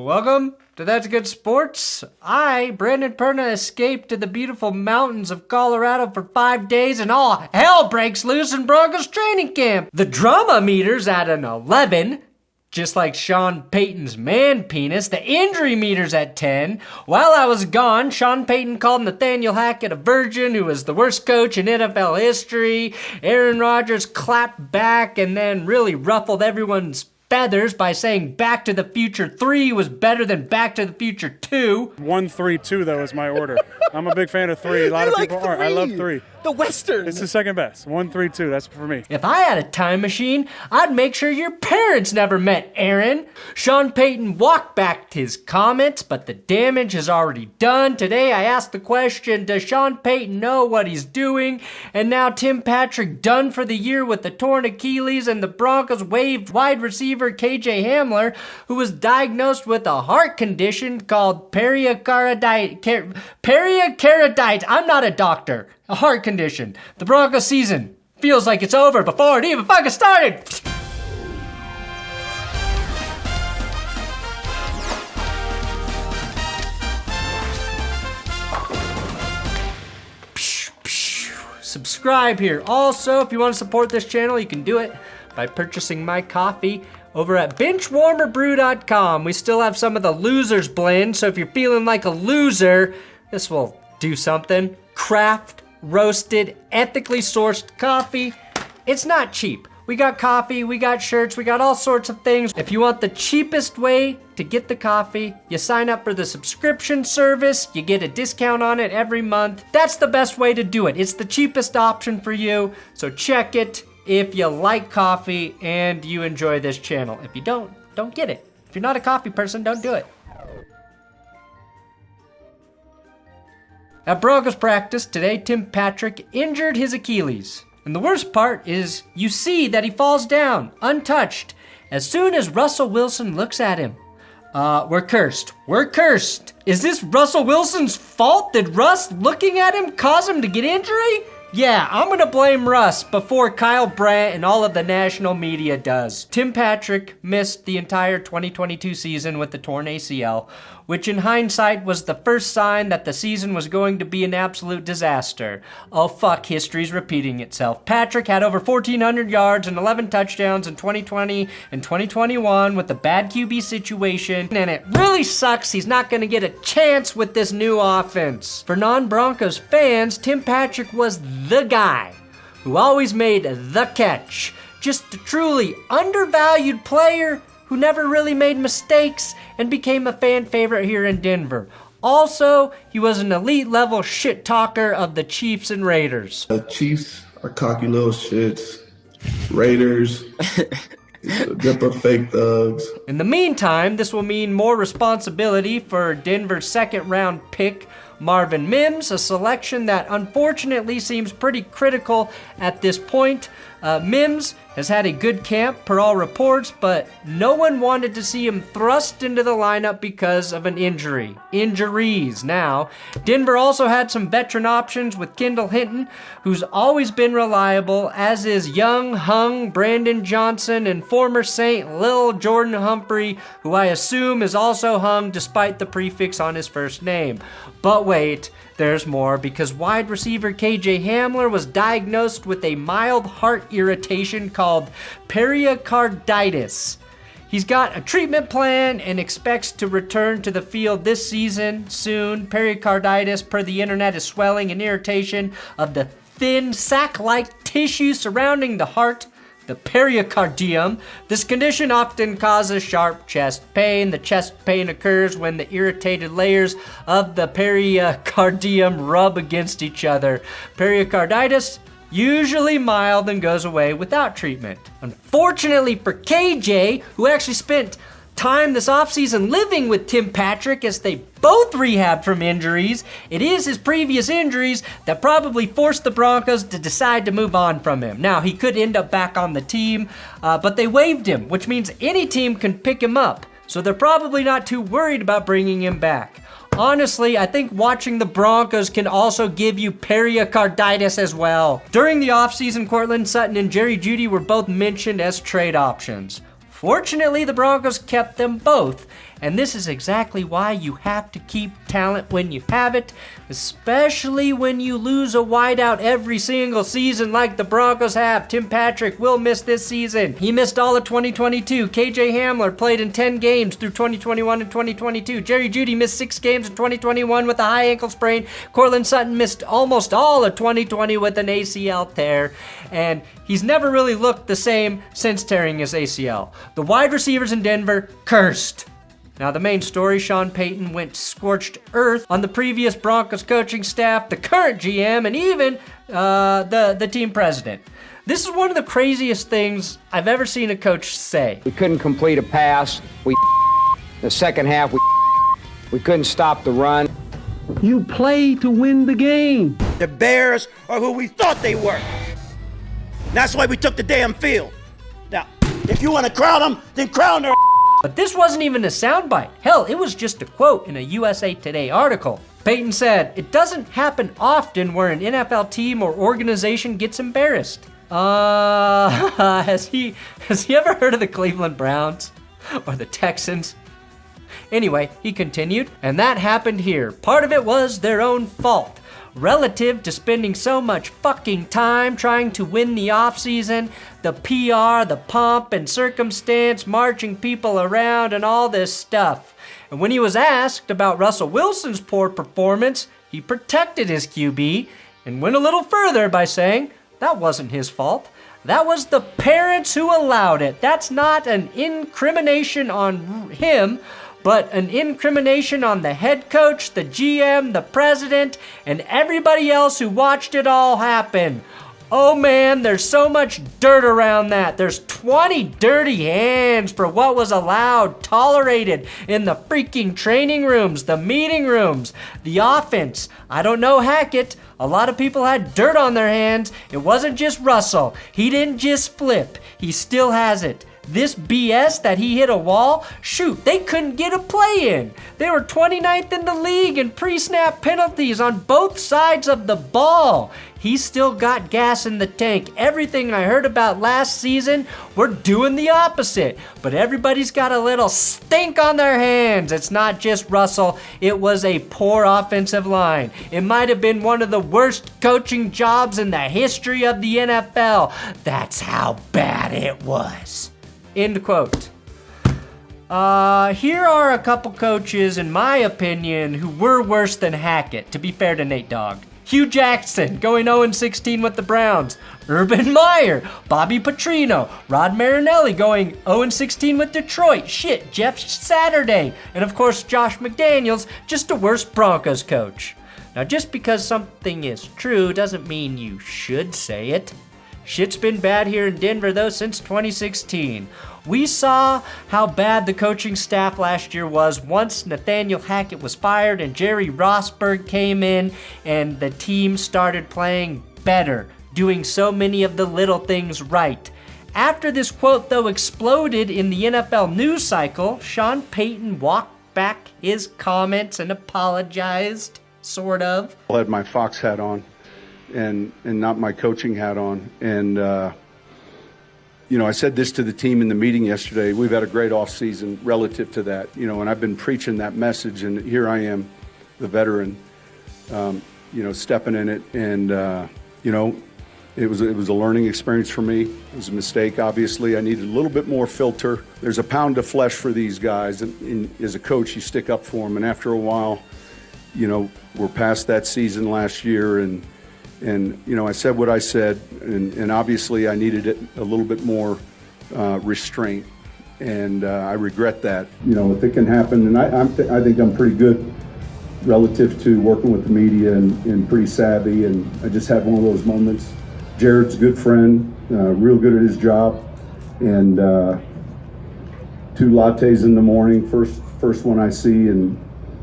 Welcome to That's Good Sports. I, Brandon Perna, escaped to the beautiful mountains of Colorado for 5 days and all hell breaks loose in Broncos training camp. The drama meter's at an 11, just like Sean Payton's man penis. The injury meter's at 10. While I was gone, Sean Payton called Nathaniel Hackett a virgin who was the worst coach in NFL history. Aaron Rodgers clapped back and then really ruffled everyone's feathers by saying Back to the Future 3 was better than Back to the Future 2. 1, 3, 2, though, is my order. I'm a big fan of 3. A lot of people aren't. I love 3. The Western. It's the second best. 1, 3, 2. That's for me. If I had a time machine, I'd make sure your parents never met Aaron. Sean Payton walked back his comments, but the damage is already done. Today I asked the question, does Sean Payton know what he's doing? And now Tim Patrick done for the year with the torn Achilles, and the Broncos waived wide receiver KJ Hamler, who was diagnosed with a heart condition called pericarditis. I'm not a doctor. A heart condition. The Broncos season feels like it's over before it even fucking started. Subscribe here. Also, if you want to support this channel, you can do it by purchasing my coffee over at BenchwarmerBrew.com. We still have some of the losers blend, so if you're feeling like a loser, this will do something. Craft roasted, ethically sourced coffee. It's not cheap. We got coffee, we got shirts, we got all sorts of things. If you want the cheapest way to get the coffee, you sign up for the subscription service, you get a discount on it every month. That's the best way to do it. It's the cheapest option for you, so check it if you like coffee and you enjoy this channel. If you don't get it. If you're not a coffee person, don't do it. At Broncos practice today, Tim Patrick injured his Achilles. And the worst part is you see that he falls down, untouched, as soon as Russell Wilson looks at him. We're cursed. We're cursed. Is this Russell Wilson's fault? Did Russ looking at him cause him to get injury? Yeah, I'm gonna blame Russ before Kyle Brandt and all of the national media does. Tim Patrick missed the entire 2022 season with the torn ACL, which in hindsight was the first sign that the season was going to be an absolute disaster. Oh fuck, history's repeating itself. Patrick had over 1,400 yards and 11 touchdowns in 2020 and 2021 with the bad QB situation, and it really sucks he's not gonna get a chance with this new offense. For non-Broncos fans, Tim Patrick was the guy who always made the catch. Just a truly undervalued player who never really made mistakes and became a fan favorite here in Denver. Also, he was an elite level shit talker of the Chiefs and Raiders. The Chiefs are cocky little shits. Raiders, they're fake thugs. In the meantime, this will mean more responsibility for Denver's second round pick, Marvin Mims, a selection that unfortunately seems pretty critical at this point. Mims has had a good camp per all reports, but no one wanted to see him thrust into the lineup because of an injuries now. Denver also had some veteran options with Kendall Hinton, who's always been reliable, as is young, hung Brandon Johnson and former Saint Lil Jordan Humphrey, who I assume is also hung despite the prefix on his first name. But wait, there's more, because wide receiver KJ Hamler was diagnosed with a mild heart irritation called pericarditis. He's got a treatment plan and expects to return to the field this season soon. Pericarditis, per the internet, is swelling and irritation of the thin sac-like tissue surrounding the heart, the pericardium. This condition often causes sharp chest pain. The chest pain occurs when the irritated layers of the pericardium rub against each other. Pericarditis, usually mild and goes away without treatment. Unfortunately for KJ, who actually spent time this offseason living with Tim Patrick as they both rehabbed from injuries, it is his previous injuries that probably forced the Broncos to decide to move on from him. Now, he could end up back on the team, but they waived him, which means any team can pick him up, so they're probably not too worried about bringing him back. Honestly, I think watching the Broncos can also give you pericarditis as well. During the offseason, Courtland Sutton and Jerry Jeudy were both mentioned as trade options. Fortunately, the Broncos kept them both, And this is exactly why you have to keep talent when you have it, especially when you lose a wideout every single season like the Broncos have. Tim Patrick will miss this season. He missed all of 2022. KJ Hamler played in 10 games through 2021 and 2022. Jerry Jeudy missed 6 games in 2021 with a high ankle sprain. Courtland Sutton missed almost all of 2020 with an ACL tear. And he's never really looked the same since tearing his ACL. The wide receivers in Denver, cursed. Now, the main story, Sean Payton went scorched earth on the previous Broncos coaching staff, the current GM, and even the team president. This is one of the craziest things I've ever seen a coach say. We couldn't complete a pass. The second half, we couldn't stop the run. You play to win the game. The Bears are who we thought they were. That's why we took the damn field. Now, if you want to crown them, then crown their. But this wasn't even a soundbite. Hell, it was just a quote in a USA Today article. Payton said, "It doesn't happen often where an NFL team or organization gets embarrassed." Has he ever heard of the Cleveland Browns or the Texans? Anyway, he continued, and that happened here. Part of it was their own fault. Relative to spending so much fucking time trying to win the offseason, the PR, the pomp and circumstance, marching people around and all this stuff. And when he was asked about Russell Wilson's poor performance, he protected his QB and went a little further by saying that wasn't his fault. That was the parents who allowed it. That's not an incrimination on him, but an incrimination on the head coach, the GM, the president, and everybody else who watched it all happen. Oh man, there's so much dirt around that. There's 20 dirty hands for what was allowed, tolerated in the freaking training rooms, the meeting rooms, the offense. I don't know Hackett. A lot of people had dirt on their hands. It wasn't just Russell. He didn't just flip. He still has it. This BS that he hit a wall, shoot, they couldn't get a play in. They were 29th in the league in pre-snap penalties on both sides of the ball. He still got gas in the tank. Everything I heard about last season, we're doing the opposite. But everybody's got a little stink on their hands. It's not just Russell. It was a poor offensive line. It might have been one of the worst coaching jobs in the history of the NFL. That's how bad it was. End quote. Here are a couple coaches, in my opinion, who were worse than Hackett, to be fair to Nate Dogg. Hugh Jackson, going 0-16 with the Browns. Urban Meyer, Bobby Petrino, Rod Marinelli going 0-16 with Detroit. Shit, Jeff Saturday. And of course, Josh McDaniels, just a worse Broncos coach. Now, just because something is true doesn't mean you should say it. Shit's been bad here in Denver, though, since 2016. We saw how bad the coaching staff last year was once Nathaniel Hackett was fired and Jerry Rossberg came in and the team started playing better, doing so many of the little things right. After this quote, though, exploded in the NFL news cycle, Sean Payton walked back his comments and apologized, sort of. I had my Fox hat on. And not my coaching hat on. And, I said this to the team in the meeting yesterday. We've had a great offseason relative to that, and I've been preaching that message. And here I am, the veteran, stepping in it. And, it was a learning experience for me. It was a mistake, obviously. I needed a little bit more filter. There's a pound of flesh for these guys. And as a coach, you stick up for them. And after a while, we're past that season last year. And I said what I said, and obviously I needed it a little bit more restraint, and I regret that. If it can happen, and I think I'm pretty good relative to working with the media and pretty savvy, and I just had one of those moments. Jared's a good friend, real good at his job, and 2 lattes in the morning, first one I see, and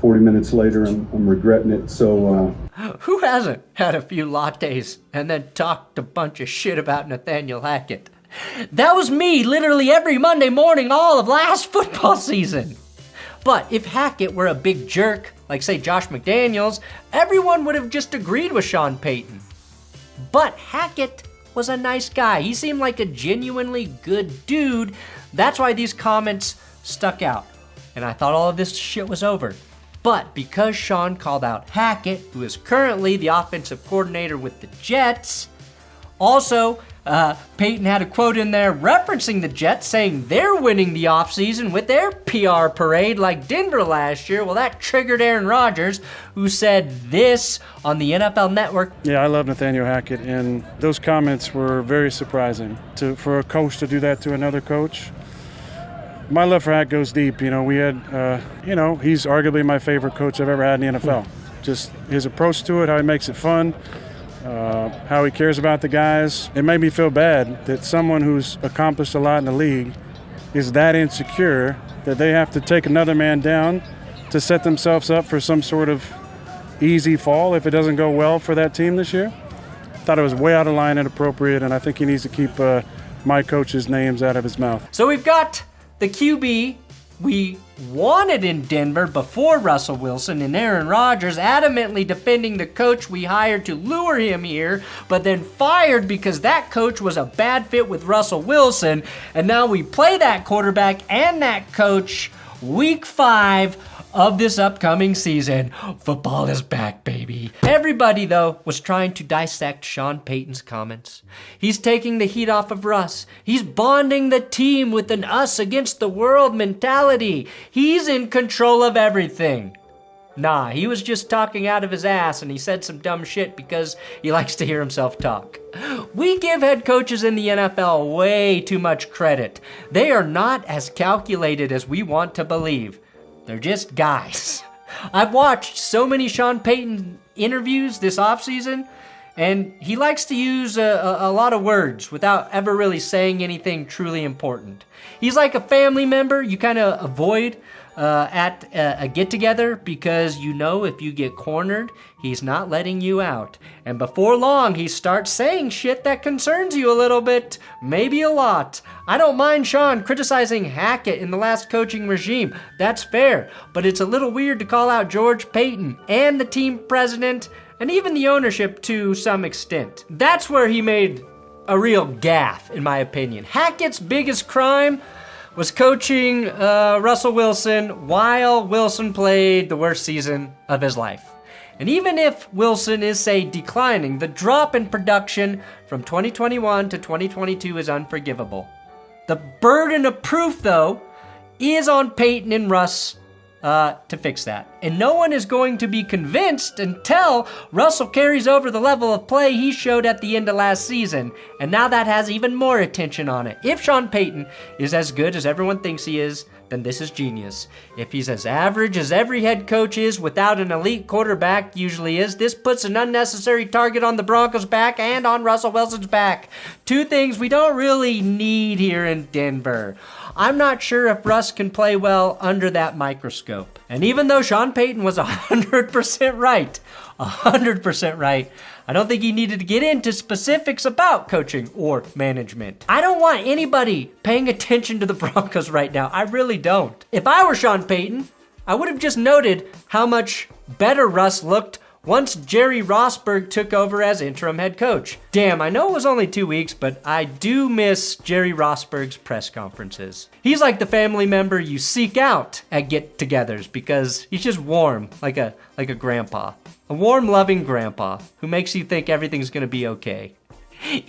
40 minutes later I'm regretting it, so... Who hasn't had a few lattes and then talked a bunch of shit about Nathaniel Hackett? That was me literally every Monday morning all of last football season. But if Hackett were a big jerk, like say Josh McDaniels, everyone would have just agreed with Sean Payton. But Hackett was a nice guy. He seemed like a genuinely good dude. That's why these comments stuck out. and I thought all of this shit was over. But because Sean called out Hackett, who is currently the offensive coordinator with the Jets, also, Payton had a quote in there referencing the Jets, saying they're winning the offseason with their PR parade like Denver last year. Well, that triggered Aaron Rodgers, who said this on the NFL Network. Yeah, I love Nathaniel Hackett, and those comments were very surprising for a coach to do that to another coach. My love for Hackett goes deep. We had, he's arguably my favorite coach I've ever had in the NFL. Just his approach to it, how he makes it fun. How he cares about the guys. It made me feel bad that someone who's accomplished a lot in the league is that insecure that they have to take another man down to set themselves up for some sort of easy fall if it doesn't go well for that team this year. I thought it was way out of line and inappropriate, and I think he needs to keep my coach's names out of his mouth. So we've got the QB we wanted in Denver before Russell Wilson and Aaron Rodgers, adamantly defending the coach we hired to lure him here, but then fired because that coach was a bad fit with Russell Wilson. And now we play that quarterback and that coach week 5 of this upcoming season. Football is back, baby. Everybody, though, was trying to dissect Sean Payton's comments. He's taking the heat off of Russ. He's bonding the team with an us against the world mentality. He's in control of everything. Nah, he was just talking out of his ass, and he said some dumb shit because he likes to hear himself talk. We give head coaches in the NFL way too much credit. They are not as calculated as we want to believe. They're just guys. I've watched so many Sean Payton interviews this offseason, and he likes to use a lot of words without ever really saying anything truly important. He's like a family member you kind of avoid at a get-together because you know if you get cornered, he's not letting you out. And before long, he starts saying shit that concerns you a little bit, maybe a lot. I don't mind Sean criticizing Hackett in the last coaching regime. That's fair. But it's a little weird to call out George Payton and the team president and even the ownership to some extent. That's where he made a real gaffe, in my opinion. Hackett's biggest crime was coaching Russell Wilson while Wilson played the worst season of his life. And even if Wilson is, say, declining, the drop in production from 2021 to 2022 is unforgivable. The burden of proof, though, is on Payton and Russ to fix that. And no one is going to be convinced until Russell carries over the level of play he showed at the end of last season. And now that has even more attention on it. If Sean Payton is as good as everyone thinks he is, then this is genius. If he's as average as every head coach is without an elite quarterback usually is, this puts an unnecessary target on the Broncos' back and on Russell Wilson's back. Two things we don't really need here in Denver. I'm not sure if Russ can play well under that microscope. And even though Sean Payton was 100% right, 100% right, I don't think he needed to get into specifics about coaching or management. I don't want anybody paying attention to the Broncos right now. I really don't. If I were Sean Payton, I would have just noted how much better Russ looked once Jerry Rosburg took over as interim head coach. Damn, I know it was only 2 weeks, but I do miss Jerry Rosburg's press conferences. He's like the family member you seek out at get-togethers because he's just warm, like a grandpa. A warm, loving grandpa who makes you think everything's gonna be okay,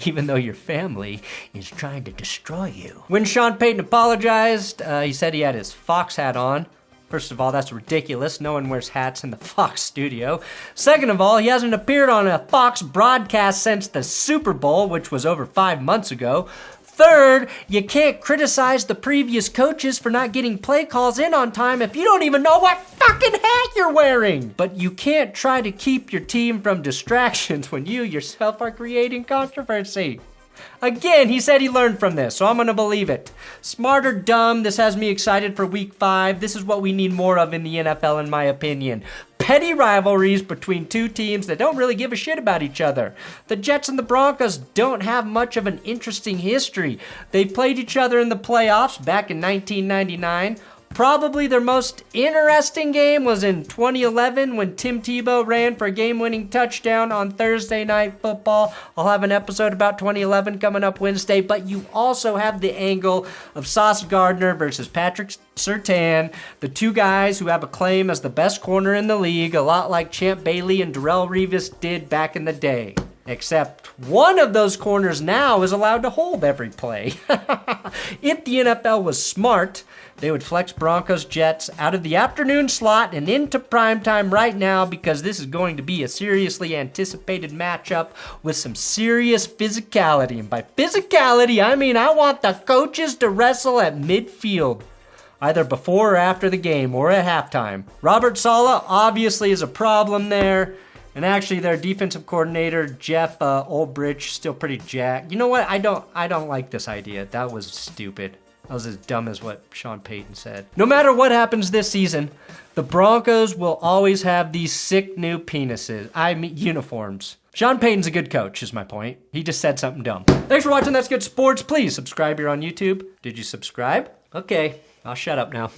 even though your family is trying to destroy you. When Sean Payton apologized, he said he had his Fox hat on. First of all, that's ridiculous. No one wears hats in the Fox studio. Second of all, he hasn't appeared on a Fox broadcast since the Super Bowl, which was over 5 months ago. Third, you can't criticize the previous coaches for not getting play calls in on time if you don't even know what fucking hat you're wearing. But you can't try to keep your team from distractions when you yourself are creating controversy. Again, he said he learned from this, so I'm gonna believe it. Smart or dumb, this has me excited for week 5. This is what we need more of in the NFL, in my opinion. Petty rivalries between two teams that don't really give a shit about each other. The Jets and the Broncos don't have much of an interesting history. They played each other in the playoffs back in 1999. Probably their most interesting game was in 2011 when Tim Tebow ran for a game-winning touchdown on Thursday Night Football. I'll have an episode about 2011 coming up Wednesday, but you also have the angle of Sauce Gardner versus Patrick Surtain, the two guys who have a claim as the best corner in the league, a lot like Champ Bailey and Darrelle Revis did back in the day. Except one of those corners now is allowed to hold every play. If the NFL was smart, they would flex Broncos Jets out of the afternoon slot and into primetime right now, because this is going to be a seriously anticipated matchup with some serious physicality. And by physicality, I mean I want the coaches to wrestle at midfield, either before or after the game or at halftime. Robert Saleh obviously is a problem there. And actually, their defensive coordinator, Jeff Ulbrich, still pretty jacked. You know what? I don't like this idea. That was stupid. That was as dumb as what Sean Payton said. No matter what happens this season, the Broncos will always have these sick new penises. I mean, uniforms. Sean Payton's a good coach, is my point. He just said something dumb. Thanks for watching That's Good Sports. Please subscribe here on YouTube. Did you subscribe? Okay, I'll shut up now.